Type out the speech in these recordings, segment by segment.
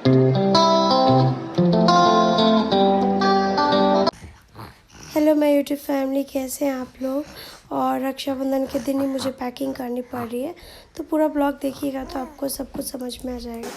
Hello my YouTube family, कैसे हैं आप लोग। और रक्षाबंधन के दिन ही मुझे पैकिंग करनी पड़ रही है, तो पूरा ब्लॉग देखिएगा तो आपको सब कुछ समझ में आ जाएगा।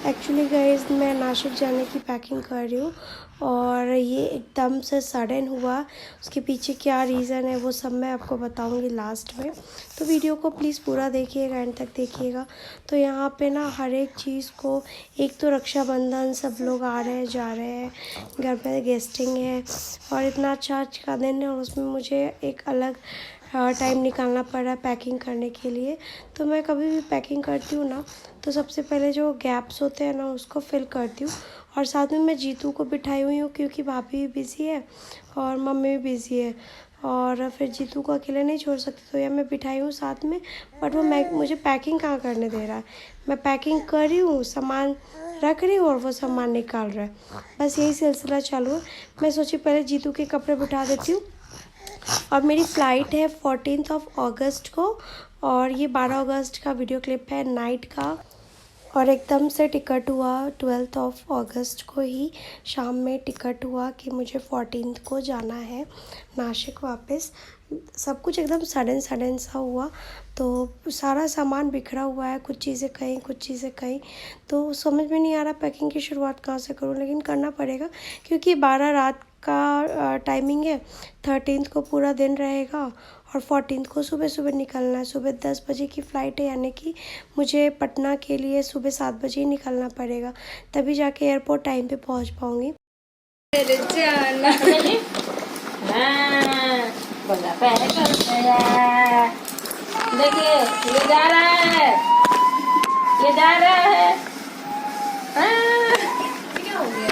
एक्चुअली गाइस, मैं नासिक जाने की पैकिंग कर रही हूँ और ये एकदम से सडन हुआ। उसके पीछे क्या रीज़न है वो सब मैं आपको बताऊँगी लास्ट में, तो वीडियो को प्लीज़ पूरा देखिएगा, एंड तक देखिएगा। तो यहाँ पे ना हर एक चीज़ को, एक तो रक्षाबंधन, सब लोग आ रहे हैं जा रहे हैं, घर पे गेस्टिंग है और इतना अच्छा का दिन है, और उसमें मुझे एक अलग टाइम निकालना पड़ रहा है पैकिंग करने के लिए। तो मैं कभी भी पैकिंग करती हूँ ना, तो सबसे पहले जो गैप्स होते हैं ना उसको फिल करती हूँ। और साथ में मैं जीतू को बिठाई हुई हूँ क्योंकि भाभी भी बिज़ी है और मम्मी भी बिज़ी है, और फिर जीतू को अकेले नहीं छोड़ सकती, तो या मैं बिठाई हूँ साथ में। बट वो मुझे पैकिंग कहाँ करने दे रहा है। मैं पैकिंग कर रही हूँ, सामान रख रही हूँ और वो सामान निकाल रहा है। बस यही सिलसिला चालू है। मैं सोची पहले जीतू के कपड़े बिठा देती हूँ। और मेरी फ़्लाइट है 14 अगस्त को, और ये 12 अगस्त का वीडियो क्लिप है नाइट का। और एकदम से टिकट हुआ 12 अगस्त को ही शाम में टिकट हुआ कि मुझे 14 को जाना है नासिक वापस। सब कुछ एकदम सडन सडन सा हुआ, तो सारा सामान बिखरा हुआ है, कुछ चीज़ें कहीं कुछ चीज़ें कहीं, तो समझ में नहीं आ रहा पैकिंग की शुरुआत कहाँ से करूँ, लेकिन करना पड़ेगा क्योंकि 12 रात का टाइमिंग है। 13 को पूरा दिन रहेगा और 14 को सुबह सुबह निकलना है। सुबह 10 बजे की फ़्लाइट है, यानी कि मुझे पटना के लिए सुबह 7 बजे ही निकलना पड़ेगा, तभी जाके एयरपोर्ट टाइम पे पहुंच पाऊँगी। देखिए ये जा रहा है, ये जा रहा है। क्या हो गया?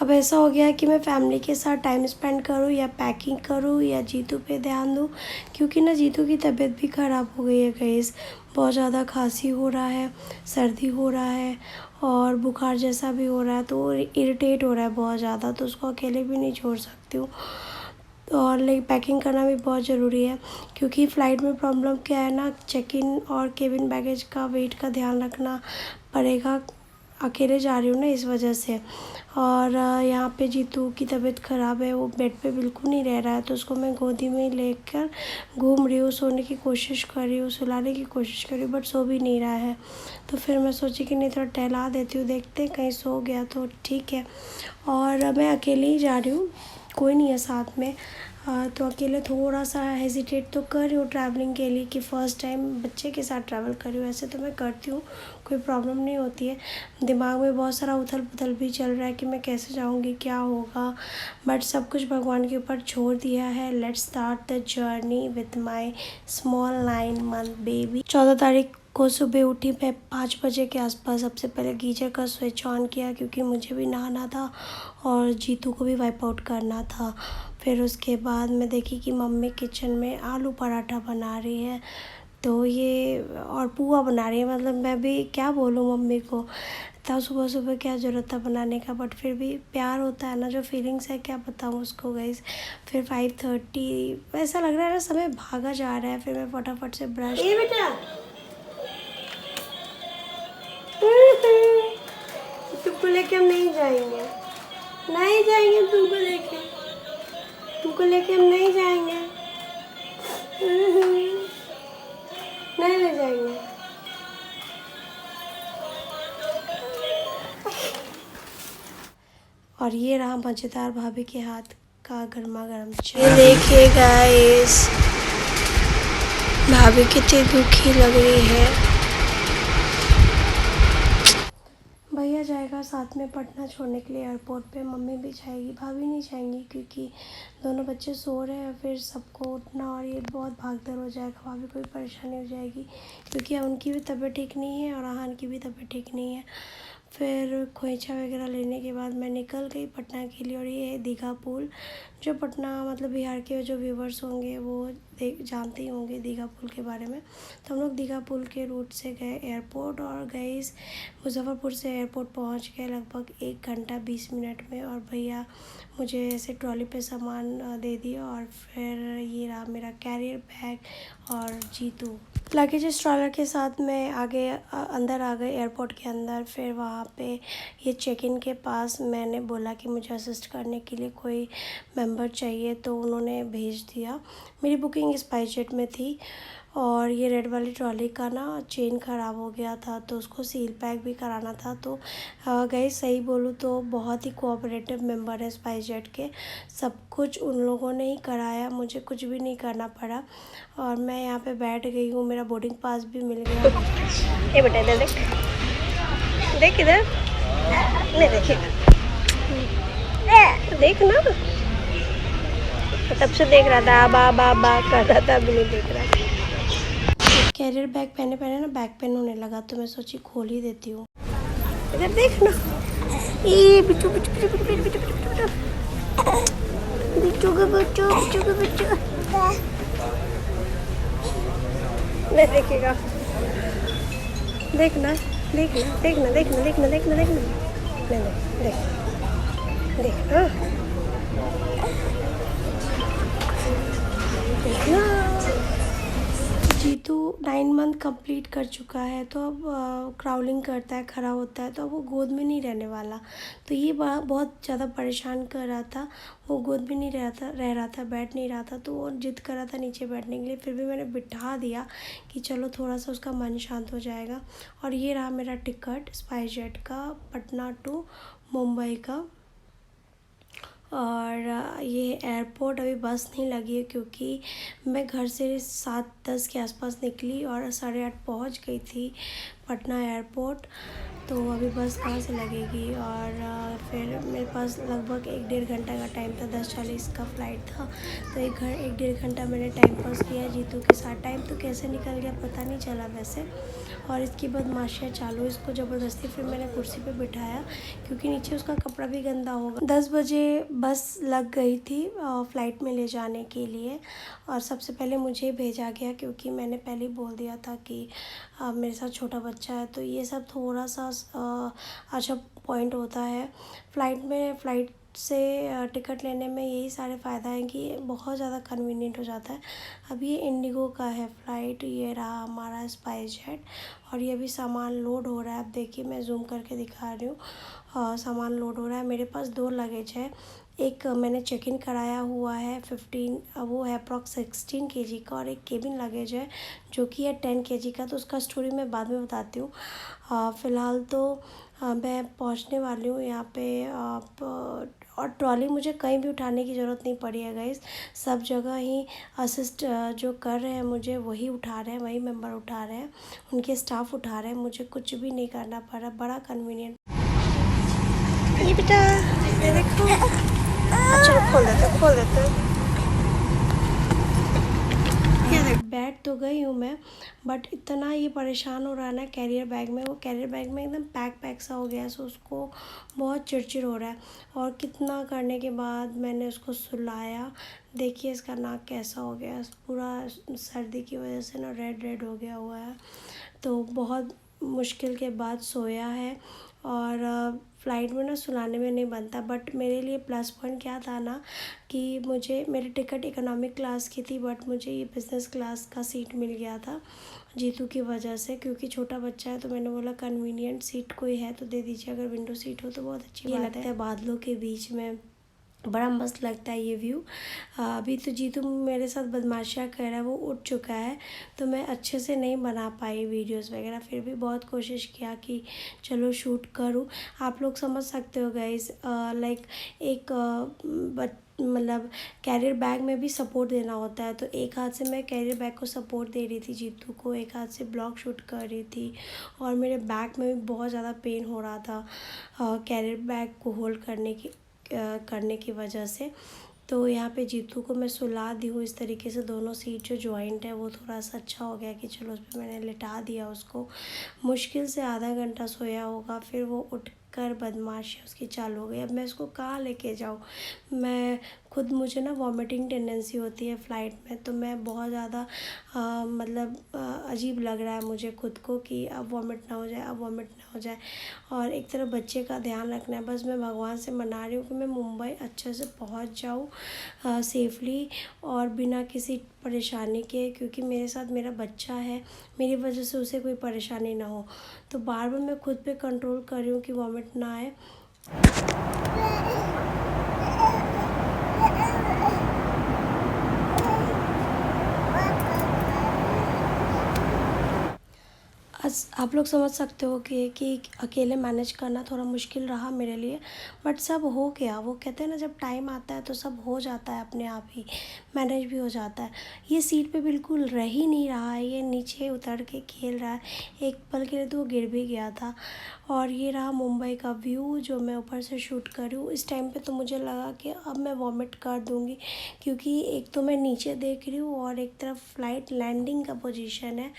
अब ऐसा हो गया कि मैं फैमिली के साथ टाइम स्पेंड करूँ या पैकिंग करूँ या जीतू पे ध्यान दूँ, क्योंकि ना जीतू की तबीयत भी ख़राब हो गई है गाइस। बहुत ज़्यादा खांसी हो रहा है, सर्दी हो रहा है और बुखार जैसा भी हो रहा है, तो इरिटेट हो रहा है बहुत ज़्यादा, तो उसको अकेले भी नहीं छोड़ सकती हूँ। और लेकिन पैकिंग करना भी बहुत ज़रूरी है, क्योंकि फ़्लाइट में प्रॉब्लम क्या है ना, चेक इन और केबिन बैगेज का वेट का ध्यान रखना पड़ेगा। अकेले जा रही हूँ ना इस वजह से। और यहाँ पे जीतू की तबीयत ख़राब है, वो बेड पे बिल्कुल नहीं रह रहा है, तो उसको मैं गोदी में लेकर घूम रही हूँ, सोने की कोशिश कर रही हूँ, सुलाने की कोशिश कर रही हूँ, बट सो भी नहीं रहा है। तो फिर मैं सोची कि नहीं, थोड़ा टहला देती हूँ, देखते हैं कहीं सो गया तो ठीक है। और मैं अकेले ही जा रही हूँ, कोई नहीं है साथ में। तो अकेले थोड़ा सा हेजिटेट तो कर रही हूँ ट्रैवलिंग के लिए, कि फ़र्स्ट टाइम बच्चे के साथ ट्रैवल कर रही हूँ। ऐसे तो मैं करती हूँ, कोई प्रॉब्लम नहीं होती है। दिमाग में बहुत सारा उथल पुथल भी चल रहा है कि मैं कैसे जाऊँगी, क्या होगा, बट सब कुछ भगवान के ऊपर छोड़ दिया है। Let's start the journey with my small 9 month baby. 14 तारीख को सुबह उठी मैं 5 बजे के आसपास। सबसे पहले गीजर का स्विच ऑन किया क्योंकि मुझे भी नहाना था और जीतू को भी वाइप आउट करना था। फिर उसके बाद मैं देखी कि मम्मी किचन में आलू पराठा बना रही है, तो ये और पुआ बना रही है। मतलब मैं भी क्या बोलूँ मम्मी को, तब सुबह सुबह क्या ज़रूरत था बनाने का, बट फिर भी प्यार होता है ना, जो फीलिंग्स है क्या बताऊँ उसको गाइस। फिर 5:30 ऐसा लग रहा है ना, समय भागा जा रहा है। फिर मैं फटाफट से ब्रश, ये बेटा तुमको लेके हम नहीं जाएंगे, नहीं जाएंगे तुमको लेके हम नहीं जाएंगे, नहीं ले जाएंगे। और ये रहा मज़ेदार भाभी के हाथ का गर्मा गर्म चाय। ये देखिए गाइस, भाभी कितनी दुखी लग रही है। भैया जाएगा साथ में पटना छोड़ने के लिए एयरपोर्ट पे, मम्मी भी जाएगी, भाभी नहीं जाएंगी क्योंकि दोनों बच्चे सो रहे हैं। फिर सबको उठना और ये बहुत भागदौड़ हो जाएगा, भाभी को भी परेशानी हो जाएगी क्योंकि उनकी भी तबीयत ठीक नहीं है और आहान की भी तबीयत ठीक नहीं है। फिर खोइचा वगैरह लेने के बाद मैं निकल गई पटना के लिए। और ये है दीघा पुल, जो पटना मतलब बिहार के जो व्यूवर्स होंगे वो जानते ही होंगे दीघा पुल के बारे में। तो हम लोग दीघा पुल के रूट से गए एयरपोर्ट, और गए मुजफ्फरपुर से एयरपोर्ट पहुंच गए लगभग 1 घंटा 20 मिनट में। और भैया मुझे ऐसे ट्रॉली पे सामान दे दिया। और फिर ये रहा मेरा कैरियर बैग और जीतू। लगेज ट्रॉलर के साथ मैं अंदर आ गए एयरपोर्ट के अंदर। फिर वहाँ पे ये चेक इन के पास मैंने बोला कि मुझे असिस्ट करने के लिए कोई मेंबर चाहिए, तो उन्होंने भेज दिया। मेरी बुकिंग स्पाइसजेट में थी। और ये रेड वाली ट्रॉली का ना चेन ख़राब हो गया था, तो उसको सील पैक भी कराना था। तो गई सही बोलूँ तो बहुत ही कोऑपरेटिव मेंबर है स्पाइसजेट के। सब कुछ उन लोगों ने ही कराया, मुझे कुछ भी नहीं करना पड़ा। और मैं यहाँ पे बैठ गई हूँ, मेरा बोर्डिंग पास भी मिल गया। ये बेटा इधर देख, देख इधर, नहीं देखेगा, देख ना, तब से देख रहा था, बा कर रहा था, अभी नहीं देख रहा। कैरियर बैग पहने ना बैक पेन होने लगा, तो मैं सोची खोल ही देती हूँ। इधर देख ना, ये बिट्टू बिट्टू बिट्टू बिट्टू बिट्टू बिट्टू बिट्टू बिट्टू बिट्टू बिट्टू नहीं देखेगा, देखना देखना देखना देखना देखना देखना देखना, नहीं देख देखना देखना। जीतू 9 मंथ कंप्लीट कर चुका है, तो अब क्राउलिंग करता है, खड़ा होता है, तो अब वो गोद में नहीं रहने वाला। तो ये बहुत ज़्यादा परेशान कर रहा था। वो गोद में नहीं रह रहा था, बैठ नहीं रहा था, तो वो जिद कर रहा था नीचे बैठने के लिए। फिर भी मैंने बिठा दिया कि चलो थोड़ा सा उसका मन शांत हो जाएगा। और ये रहा मेरा टिकट स्पाइसजेट का, पटना टू मुंबई का। और ये एयरपोर्ट अभी बस नहीं लगी है, क्योंकि मैं घर से 7:10 के आसपास निकली और 8:30 पहुंच गई थी पटना एयरपोर्ट। तो अभी बस कहाँ से लगेगी। और फिर मेरे पास लगभग 1-1.5 घंटा का टाइम था, 10:40 का फ़्लाइट था। तो 1-1.5 घंटा मैंने टाइम पास किया जीतू के साथ। टाइम तो कैसे निकल गया पता नहीं चला वैसे। और इसकी बदमाशियाँ चालू, इसको ज़बरदस्ती फिर मैंने कुर्सी पे बिठाया, क्योंकि नीचे उसका कपड़ा भी गंदा होगा। 10 बजे बस लग गई थी फ़्लाइट में ले जाने के लिए। और सबसे पहले मुझे भेजा गया, क्योंकि मैंने पहले ही बोल दिया था कि मेरे साथ छोटा बच्चा है। तो ये सब थोड़ा सा अच्छा पॉइंट होता है फ़्लाइट से टिकट लेने में। यही सारे फ़ायदा हैं कि बहुत ज़्यादा कन्वीनियंट हो जाता है। अब ये इंडिगो का है फ़्लाइट, ये रहा हमारा स्पाइसजेट। और ये भी सामान लोड हो रहा है। अब देखिए मैं जूम करके दिखा रही हूँ, सामान लोड हो रहा है। मेरे पास 2 लगेज है, एक मैंने चेक इन कराया हुआ है 15, वो है अप्रॉक्स 16 kg का, और एक केबिन लगेज है जो कि है 10 kg का। तो उसका स्टोरी मैं बाद में बताती हूँ। फ़िलहाल तो मैं पहुँचने वाली हूँ यहाँ पे। और ट्रॉली मुझे कहीं भी उठाने की ज़रूरत नहीं पड़ी है गाइस। सब जगह ही असिस्ट जो कर रहे हैं मुझे वही उठा रहे हैं, वही मेंबर उठा रहे हैं, उनके स्टाफ उठा रहे हैं। मुझे कुछ भी नहीं करना पड़ा, बड़ा कन्वीनियंट। ये बेटा देखो, अच्छा खोल देते बैठ तो गई हूँ मैं, बट इतना ये परेशान हो रहा है ना कैरियर बैग में। वो कैरियर बैग में एकदम पैक सा हो गया है, सो उसको बहुत चिड़चिड़ हो रहा है। और कितना करने के बाद मैंने उसको सुलाया। देखिए इसका नाक कैसा हो गया, पूरा सर्दी की वजह से ना रेड हो गया हुआ है। तो बहुत मुश्किल के बाद सोया है। और फ़्लाइट में ना सुलाने में नहीं बनता, बट मेरे लिए प्लस पॉइंट क्या था ना कि मेरी टिकट इकोनॉमिक क्लास की थी, बट मुझे ये बिज़नेस क्लास का सीट मिल गया था जीतू की वजह से। क्योंकि छोटा बच्चा है तो मैंने बोला कन्वीनियंट सीट कोई है तो दे दीजिए, अगर विंडो सीट हो तो बहुत अच्छी बात है। लगता है बादलों के बीच में, बड़ा मस्त लगता है ये व्यू। अभी तो जीतू मेरे साथ बदमाशियाँ कर रहा है, वो उठ चुका है, तो मैं अच्छे से नहीं बना पाई वीडियोस वगैरह। फिर भी बहुत कोशिश किया कि चलो शूट करूँ। आप लोग समझ सकते हो गाइस, लाइक एक मतलब कैरियर बैग में भी सपोर्ट देना होता है। तो एक हाथ से मैं कैरियर बैग को सपोर्ट दे रही थी जीतू को, एक हाथ से ब्लॉग शूट कर रही थी। और मेरे बैक में भी बहुत ज़्यादा पेन हो रहा था कैरियर बैग को होल्ड करने की वजह से। तो यहाँ पे जीतू को मैं सुला दी हूँ इस तरीके से। दोनों सीट जो जॉइंट है वो थोड़ा सा अच्छा हो गया कि चलो उस पर मैंने लिटा दिया उसको। मुश्किल से आधा घंटा सोया होगा, फिर वो उठ कर बदमाशी उसकी चालू हो गई। अब मैं इसको कहाँ लेके जाऊँ? मैं खुद, मुझे ना वॉमिटिंग टेंडेंसी होती है फ़्लाइट में, तो मैं बहुत ज़्यादा मतलब अजीब लग रहा है मुझे खुद को कि अब वॉमिट ना हो जाए, अब वॉमिट ना हो जाए। और एक तरफ बच्चे का ध्यान रखना है। बस मैं भगवान से मना रही हूँ कि मैं मुंबई अच्छे से पहुँच जाऊँ सेफ़ली और बिना किसी परेशानी के, क्योंकि मेरे साथ मेरा बच्चा है, मेरी वजह से उसे कोई परेशानी ना हो। तो बार बार मैं खुद पे कंट्रोल कर रही हूँ कि वॉमिट ना आए। आप लोग समझ सकते हो कि अकेले मैनेज करना थोड़ा मुश्किल रहा मेरे लिए, बट सब हो गया। वो कहते हैं ना, जब टाइम आता है तो सब हो जाता है अपने आप ही, मैनेज भी हो जाता है। ये सीट पे बिल्कुल रह ही नहीं रहा है, ये नीचे उतर के खेल रहा है। एक पल के लिए तो वो गिर भी गया था। और ये रहा मुंबई का व्यू जो मैं ऊपर से शूट कर रही हूँ। इस टाइम पे तो मुझे लगा कि अब मैं वॉमिट कर दूँगी, क्योंकि एक तो मैं नीचे देख रही हूँ और एक तरफ फ़्लाइट लैंडिंग का पोजीशन है,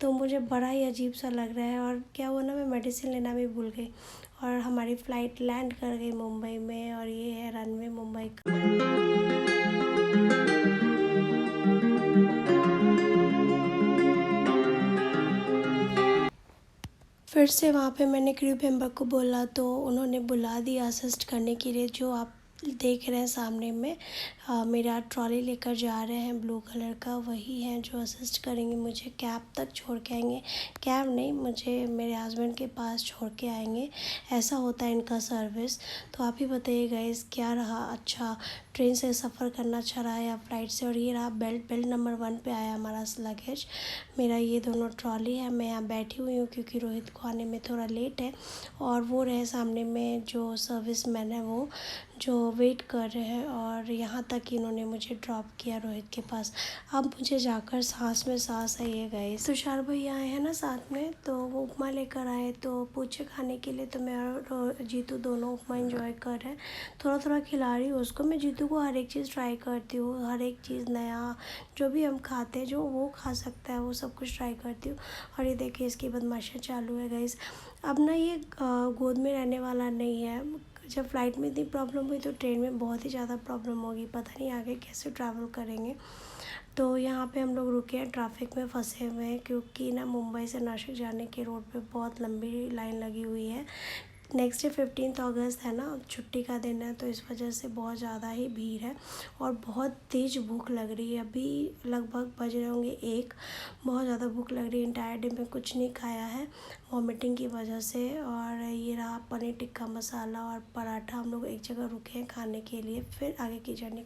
तो मुझे बड़ा ही अजीब सा लग रहा है। और क्या हुआ ना, मैं मेडिसिन लेना भी भूल गई और हमारी फ़्लाइट लैंड कर गई मुंबई में। और ये है रनवे मुंबई का। फिर से वहाँ पे मैंने क्रू मेंबर को बोला तो उन्होंने बुला दिया असिस्ट करने के लिए। जो आप देख रहे हैं सामने में मेरा ट्रॉली लेकर जा रहे हैं ब्लू कलर का, वही हैं जो असिस्ट करेंगे मुझे। कैब तक छोड़ के आएंगे, कैब नहीं, मुझे मेरे हस्बैंड के पास छोड़ के आएंगे। ऐसा होता है इनका सर्विस। तो आप ही बताइएगा इस क्या रहा, अच्छा ट्रेन से सफ़र करना अच्छा रहा या फ़्लाइट से। और ये रहा बेल्ट नंबर 1 पे आया हमारा लगेज। मेरा ये दोनों ट्रॉली है, मैं यहाँ बैठी हुई हूँ क्योंकि रोहित को आने में थोड़ा लेट है। और वो रहे सामने में जो सर्विस मैन है वो जो वेट कर रहे हैं, और यहाँ तक इन्होंने मुझे ड्रॉप किया रोहित के पास। अब मुझे जाकर सांस में सांस है ये गए। तुषार भैया आए हैं ना साथ में, तो वो उपमा लेकर आए तो पूछे खाने के लिए, तो मैं और जीतू दोनों उपमा एंजॉय कर रहे हैं। थोड़ा थोड़ा खिला रही हूँ उसको। मैं जीतू को हर एक चीज़ ट्राई करती हूँ, हर एक चीज़ नया जो भी हम खाते हैं, जो वो खा सकता है वो सब कुछ ट्राई करती हूँ। और ये देखिए इसकी बदमाशियाँ चालू है गाइस। अब ना ये गोद में रहने वाला नहीं है। जब फ़्लाइट में इतनी प्रॉब्लम हुई तो ट्रेन में बहुत ही ज़्यादा प्रॉब्लम होगी, पता नहीं आगे कैसे ट्रैवल करेंगे। तो यहाँ पे हम लोग रुके हैं, ट्रैफिक में फंसे हुए हैं, क्योंकि ना मुंबई से नासिक जाने के रोड पे बहुत लंबी लाइन लगी हुई है। नेक्स्ट डे 15 अगस्त है ना, छुट्टी का दिन है, तो इस वजह से बहुत ज़्यादा ही भीड़ है और बहुत तेज़ भूख लग रही है। अभी लगभग बज रहे होंगे 1। बहुत ज़्यादा भूख लग रही है। इंटायर डे में कुछ नहीं खाया है वॉमिटिंग की वजह से। और ये रहा पनीर टिक्का मसाला और पराठा। हम लोग एक जगह रुके हैं खाने के लिए, फिर आगे की जर्नी